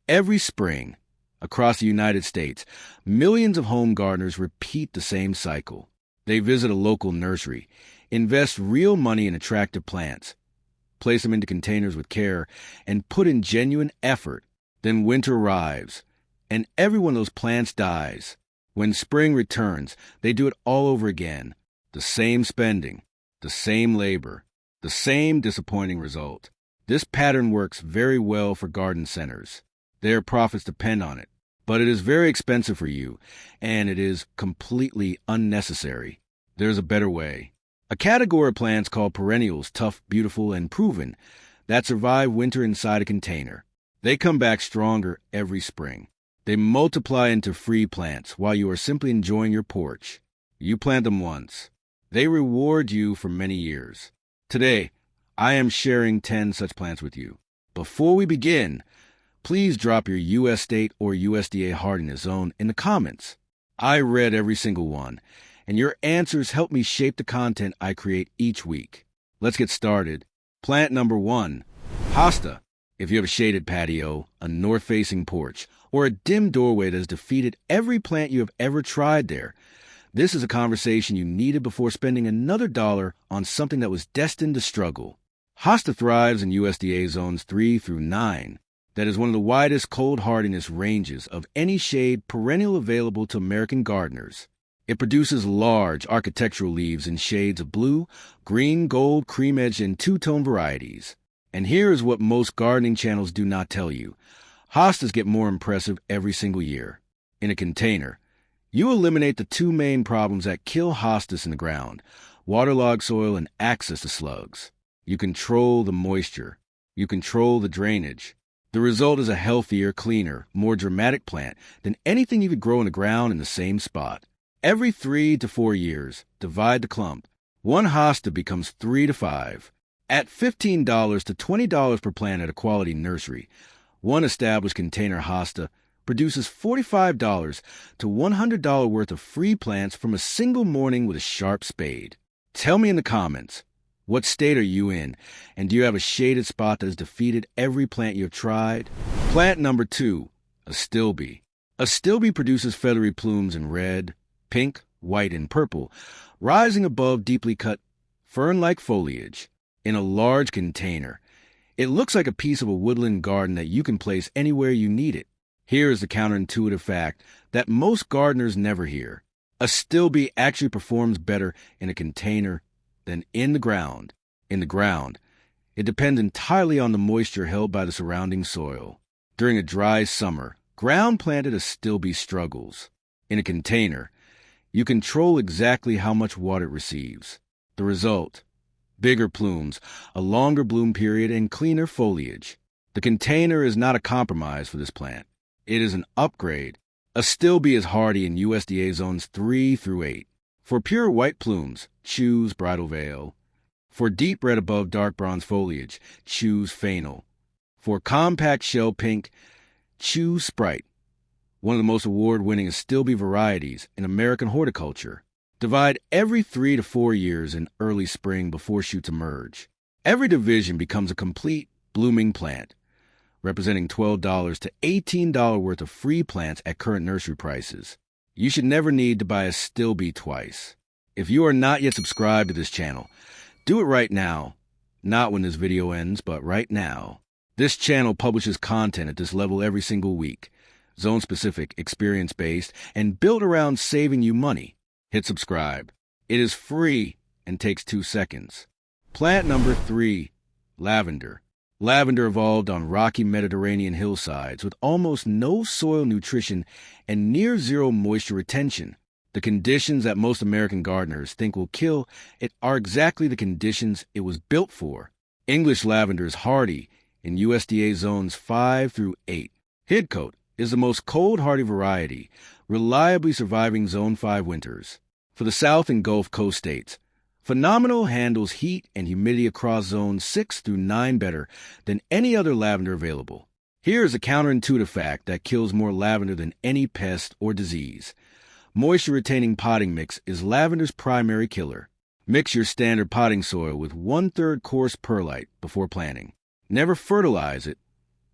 Every spring, across the United States, millions of home gardeners repeat the same cycle. They visit a local nursery, invest real money in attractive plants, place them into containers with care, and put in genuine effort. Then winter arrives, and every one of those plants dies. When spring returns, they do it all over again. The same spending, the same labor, the same disappointing result. This pattern works very well for garden centers. Their profits depend on it, but it is very expensive for you, and it is completely unnecessary. There's a better way. A category of plants called perennials, tough, beautiful, and proven, that survive winter inside a container. They come back stronger every spring. They multiply into free plants while you are simply enjoying your porch. You plant them once. They reward you for many years. Today, I am sharing 10 such plants with you. Before we begin, please drop your U.S. state or USDA hardiness zone in the comments. I read every single one, and your answers help me shape the content I create each week. Let's get started. Plant number 1, hosta. If you have a shaded patio, a north-facing porch, or a dim doorway that has defeated every plant you have ever tried there, this is a conversation you needed before spending another dollar on something that was destined to struggle. Hosta thrives in USDA zones 3 through 9. That is one of the widest cold hardiness ranges of any shade perennial available to American gardeners. It produces large architectural leaves in shades of blue, green, gold, cream-edged, and two-tone varieties. And here is what most gardening channels do not tell you. Hostas get more impressive every single year. In a container, you eliminate the two main problems that kill hostas in the ground: waterlogged soil and access to slugs. You control the moisture. You control the drainage. The result is a healthier, cleaner, more dramatic plant than anything you could grow in the ground in the same spot. Every 3 to 4 years, divide the clump. One hosta becomes 3 to 5. At $15 to $20 per plant at a quality nursery, one established container hosta produces $45 to $100 worth of free plants from a single morning with a sharp spade. Tell me in the comments, what state are you in, and do you have a shaded spot that has defeated every plant you have tried? Plant number 2, astilbe. Astilbe produces feathery plumes in red, pink, white, and purple, rising above deeply cut fern-like foliage. In a large container, it looks like a piece of a woodland garden that you can place anywhere you need it. Here is the counterintuitive fact that most gardeners never hear. Astilbe actually performs better in a container than in the ground. In the ground, it depends entirely on the moisture held by the surrounding soil. During a dry summer, ground-planted astilbe struggles. In a container, you control exactly how much water it receives. The result: bigger plumes, a longer bloom period, and cleaner foliage. The container is not a compromise for this plant. It is an upgrade. Astilbe is hardy in USDA zones 3 through 8. For pure white plumes, choose Bridal Veil. For deep red above dark bronze foliage, choose Fennel. For compact shell pink, choose Sprite, one of the most award-winning astilbe varieties in American horticulture. Divide every 3 to 4 years in early spring before shoots emerge. Every division becomes a complete blooming plant, representing $12 to $18 worth of free plants at current nursery prices. You should never need to buy a astilbe twice. If you are not yet subscribed to this channel, do it right now. Not when this video ends, but right now. This channel publishes content at this level every single week, zone-specific, experience-based, and built around saving you money. Hit subscribe. It is free and takes 2 seconds. Plant number 3, lavender. Lavender evolved on rocky Mediterranean hillsides with almost no soil nutrition and near zero moisture retention. The conditions that most American gardeners think will kill it are exactly the conditions it was built for. English lavender is hardy in USDA zones 5 through 8. Hidcote is the most cold-hardy variety, reliably surviving Zone 5 winters. For the South and Gulf Coast states, Phenomenal handles heat and humidity across zones 6 through 9 better than any other lavender available. Here is a counterintuitive fact that kills more lavender than any pest or disease. Moisture-retaining potting mix is lavender's primary killer. Mix your standard potting soil with 1/3 coarse perlite before planting. Never fertilize it,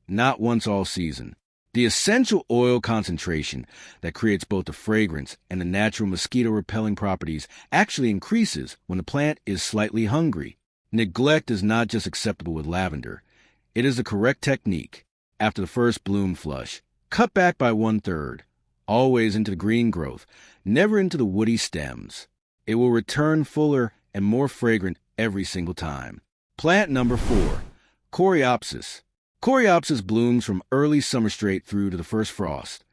not once all season. The essential oil concentration that creates both the fragrance and the natural mosquito-repelling properties actually increases when the plant is slightly hungry. Neglect is not just acceptable with lavender. It is the correct technique. After the first bloom flush, cut back by 1/3, always into the green growth, never into the woody stems. It will return fuller and more fragrant every single time. Plant number 4, Coreopsis. Coreopsis blooms from early summer straight through to the first frost,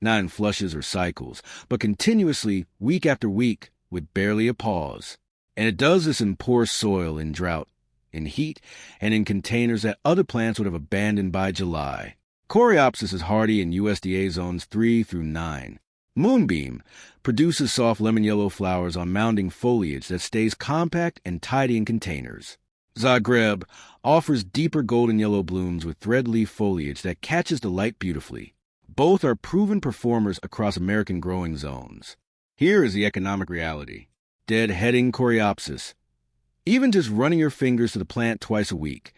not in flushes or cycles, but continuously, week after week, with barely a pause. And it does this in poor soil, in drought, in heat, and in containers that other plants would have abandoned by July. Coreopsis is hardy in USDA zones 3 through 9. Moonbeam produces soft lemon yellow flowers on mounding foliage that stays compact and tidy in containers. Zagreb offers deeper golden yellow blooms with thread leaf foliage that catches the light beautifully. Both are proven performers across American growing zones. Here is the economic reality. Deadheading Coreopsis. Even just running your fingers to the plant twice a week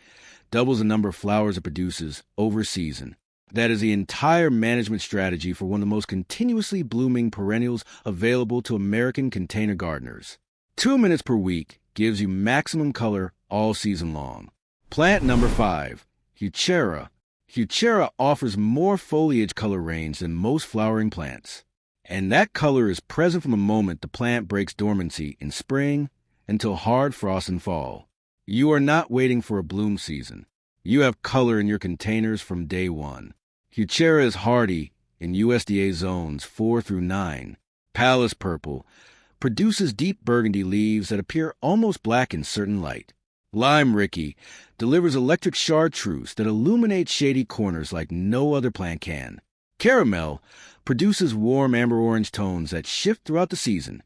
doubles the number of flowers it produces over a season. That is the entire management strategy for one of the most continuously blooming perennials available to American container gardeners. 2 minutes per week gives you maximum color all season long. Plant number 5, Heuchera. Heuchera offers more foliage color range than most flowering plants. And that color is present from the moment the plant breaks dormancy in spring until hard frost in fall. You are not waiting for a bloom season. You have color in your containers from day one. Heuchera is hardy in USDA zones 4 through 9. Palace purple produces deep burgundy leaves that appear almost black in certain light. Lime Ricky delivers electric chartreuse that illuminates shady corners like no other plant can. Caramel produces warm amber orange tones that shift throughout the season,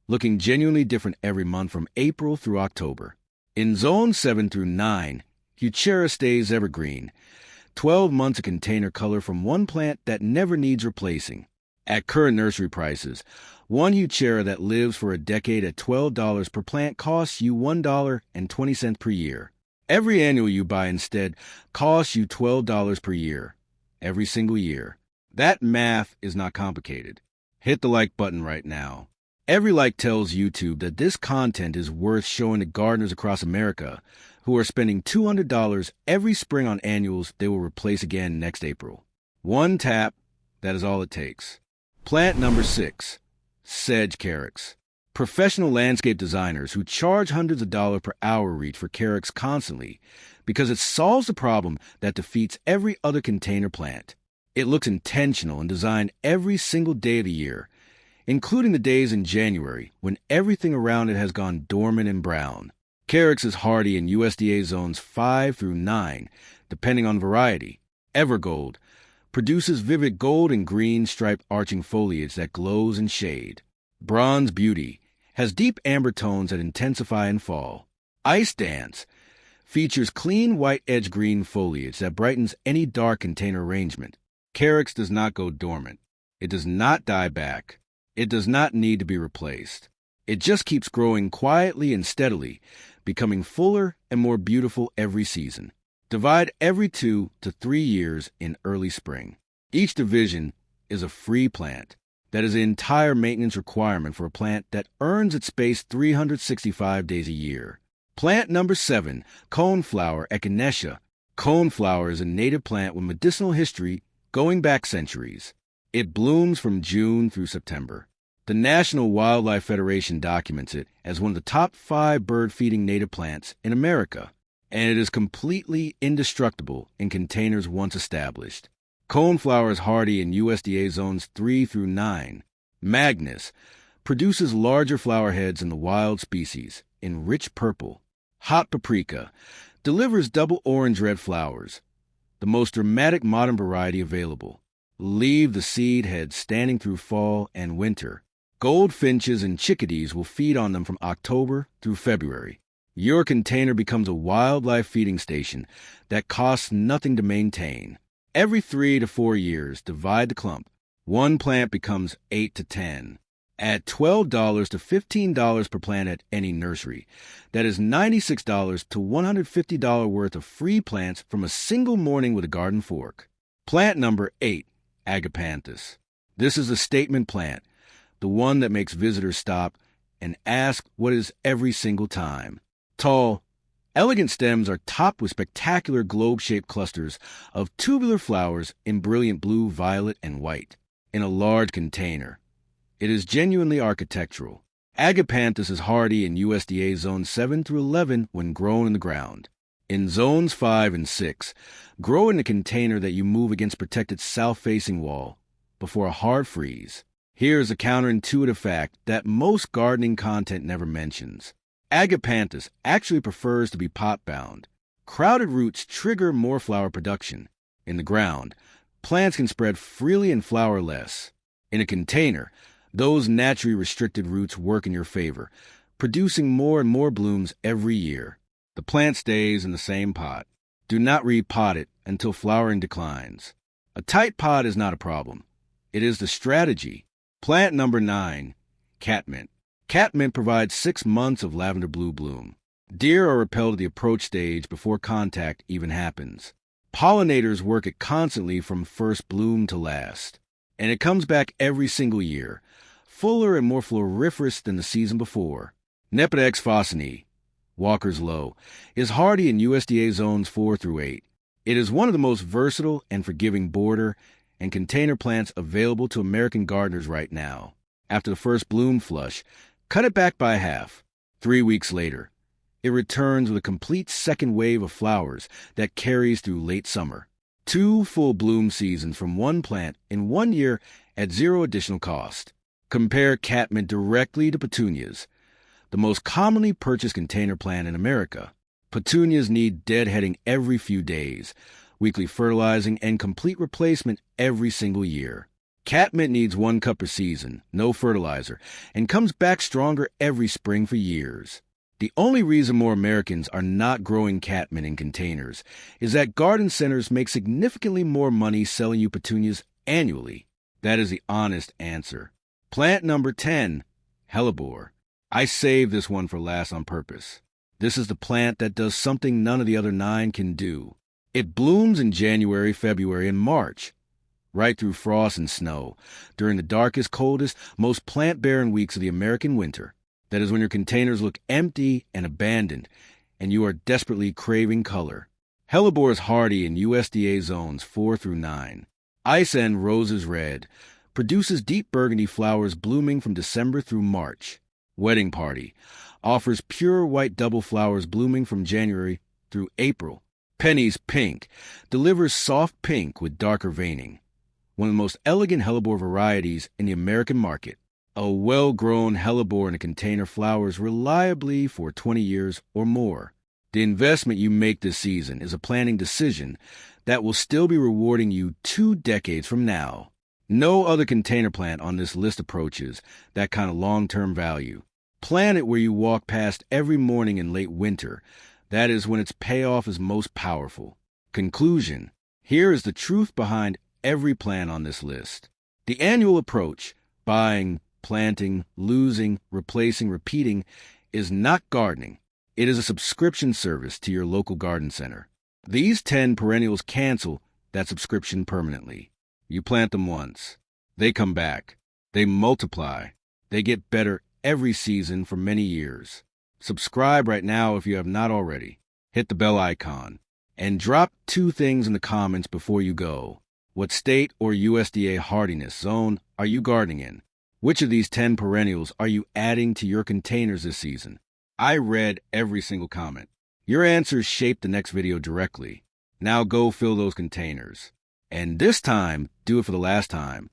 looking genuinely different every month from April through October. In zones 7 through 9, Heuchera stays evergreen, 12 months of container color from one plant that never needs replacing. At current nursery prices, one Heuchera that lives for a decade at $12 per plant costs you $1.20 per year. Every annual you buy instead costs you $12 per year, every single year. That math is not complicated. Hit the like button right now. Every like tells YouTube that this content is worth showing to gardeners across America who are spending $200 every spring on annuals they will replace again next April. One tap, that is all it takes. Plant number 6, Sedge Carex. Professional landscape designers who charge hundreds of dollars per hour reach for Carex constantly because it solves the problem that defeats every other container plant. It looks intentional and designed every single day of the year, including the days in January when everything around it has gone dormant and brown. Carex is hardy in USDA zones 5 through 9, depending on variety. Evergold produces vivid gold and green striped arching foliage that glows in shade. Bronze Beauty has deep amber tones that intensify in fall. Ice Dance features clean white edge green foliage that brightens any dark container arrangement. Carex does not go dormant. It does not die back. It does not need to be replaced. It just keeps growing quietly and steadily, becoming fuller and more beautiful every season. Divide every 2 to 3 years in early spring. Each division is a free plant. That is the entire maintenance requirement for a plant that earns its space 365 days a year. Plant number 7, Coneflower Echinacea. Coneflower is a native plant with medicinal history going back centuries. It blooms from June through September. The National Wildlife Federation documents it as one of the top 5 bird-feeding native plants in America, and it is completely indestructible in containers once established. Coneflower is hardy in USDA zones 3 through 9. Magnus produces larger flower heads than the wild species in rich purple. Hot Paprika delivers double orange-red flowers, the most dramatic modern variety available. Leave the seed heads standing through fall and winter. Goldfinches and chickadees will feed on them from October through February. Your container becomes a wildlife feeding station that costs nothing to maintain. Every 3 to 4 years, divide the clump. One plant becomes 8 to 10. Add $12 to $15 per plant at any nursery. That is $96 to $150 worth of free plants from a single morning with a garden fork. Plant number 8, agapanthus. This is a statement plant, the one that makes visitors stop and ask what is every single time. Tall, elegant stems are topped with spectacular globe-shaped clusters of tubular flowers in brilliant blue, violet, and white, in a large container. It is genuinely architectural. Agapanthus is hardy in USDA zones 7 through 11 when grown in the ground. In zones 5 and 6, grow in a container that you move against protected south-facing wall before a hard freeze. Here is a counterintuitive fact that most gardening content never mentions. Agapanthus actually prefers to be pot-bound. Crowded roots trigger more flower production. In the ground, plants can spread freely and flower less. In a container, those naturally restricted roots work in your favor, producing more and more blooms every year. The plant stays in the same pot. Do not repot it until flowering declines. A tight pot is not a problem. It is the strategy. Plant number 9, catmint. Catmint provides 6 months of lavender blue bloom. Deer are repelled at the approach stage before contact even happens. Pollinators work it constantly from first bloom to last. And it comes back every single year, fuller and more floriferous than the season before. Nepodex fossini, Walker's Low, is hardy in USDA zones 4 through 8. It is one of the most versatile and forgiving border and container plants available to American gardeners right now. After the first bloom flush, cut it back by half. 3 weeks later, it returns with a complete second wave of flowers that carries through late summer. 2 full bloom seasons from one plant in 1 year at zero additional cost. Compare catmint directly to petunias, the most commonly purchased container plant in America. Petunias need deadheading every few days, weekly fertilizing, and complete replacement every single year. Catmint needs 1 cup per season, no fertilizer, and comes back stronger every spring for years. The only reason more Americans are not growing catmint in containers is that garden centers make significantly more money selling you petunias annually. That is the honest answer. Plant number 10, hellebore. I saved this one for last on purpose. This is the plant that does something none of the other 9 can do. It blooms in January, February, and March, right through frost and snow, during the darkest, coldest, most plant-barren weeks of the American winter. That is when your containers look empty and abandoned, and you are desperately craving color. Hellebore is hardy in USDA zones 4 through 9. Ice and roses red produces deep burgundy flowers blooming from December through March. Wedding Party offers pure white double flowers blooming from January through April. Penny's Pink delivers soft pink with darker veining. One of the most elegant hellebore varieties in the American market. A well-grown hellebore in a container flowers reliably for 20 years or more. The investment you make this season is a planning decision that will still be rewarding you 2 decades from now. No other container plant on this list approaches that kind of long-term value. Plant it where you walk past every morning in late winter. That is when its payoff is most powerful. Conclusion. Here is the truth behind every plant on this list. The annual approach, buying, planting, losing, replacing, repeating, is not gardening. It is a subscription service to your local garden center. These 10 perennials cancel that subscription permanently. You plant them once. They come back. They multiply. They get better every season for many years. Subscribe right now if you have not already. Hit the bell icon. And drop 2 things in the comments before you go. What state or USDA hardiness zone are you gardening in? Which of these 10 perennials are you adding to your containers this season? I read every single comment. Your answers shape the next video directly. Now go fill those containers. And this time, do it for the last time.